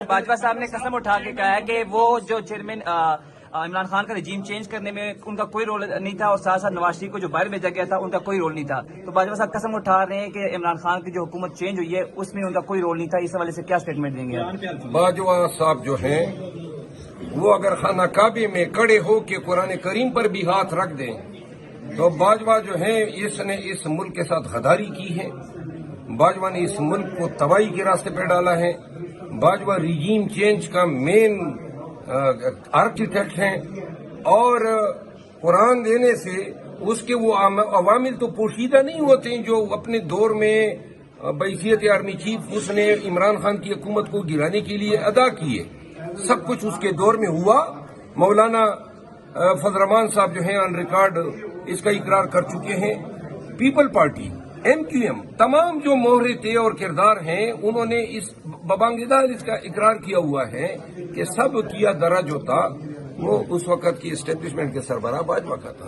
باجوہ صاحب نے قسم اٹھا کے کہا ہے کہ وہ جو چیئرمین عمران خان کا رجیم چینج کرنے میں ان کا کوئی رول نہیں تھا، اور ساتھ ساتھ نواز شریف کو جو باہر بھیجا گیا تھا ان کا کوئی رول نہیں تھا. تو باجوہ صاحب قسم اٹھا رہے ہیں کہ عمران خان کی جو حکومت چینج ہوئی ہے اس میں ان کا کوئی رول نہیں تھا. اس حوالے سے کیا اسٹیٹمنٹ دیں گے؟ باجوہ صاحب جو ہیں وہ اگر خانہ کعبے میں کھڑے ہو کے قرآن کریم پر بھی ہاتھ رکھ دیں تو باجوہ جو ہیں اس نے اس ملک کے ساتھ غداری کی ہے. باجوہ نے اس ملک کو تباہی کے راستے پہ ڈالا ہے. باجوہ ریجیم چینج کا مین آرکیٹیکٹ ہیں، اور قرآن دینے سے اس کے وہ عوامل تو پوشیدہ نہیں ہوتے ہیں جو اپنے دور میں بحیثیت آرمی چیف اس نے عمران خان کی حکومت کو گرانے کے لیے ادا کیے. سب کچھ اس کے دور میں ہوا. مولانا فضل الرحمان صاحب جو ہیں آن ریکارڈ اس کا اقرار کر چکے ہیں. پیپل پارٹی، MQM، تمام جو مورد اور کردار ہیں انہوں نے اس ببانگیدار اس کا اقرار کیا ہوا ہے کہ سب کیا درا جو تھا وہ اس وقت کی اسٹیبلشمنٹ کے سربراہ باجوہ کا تھا.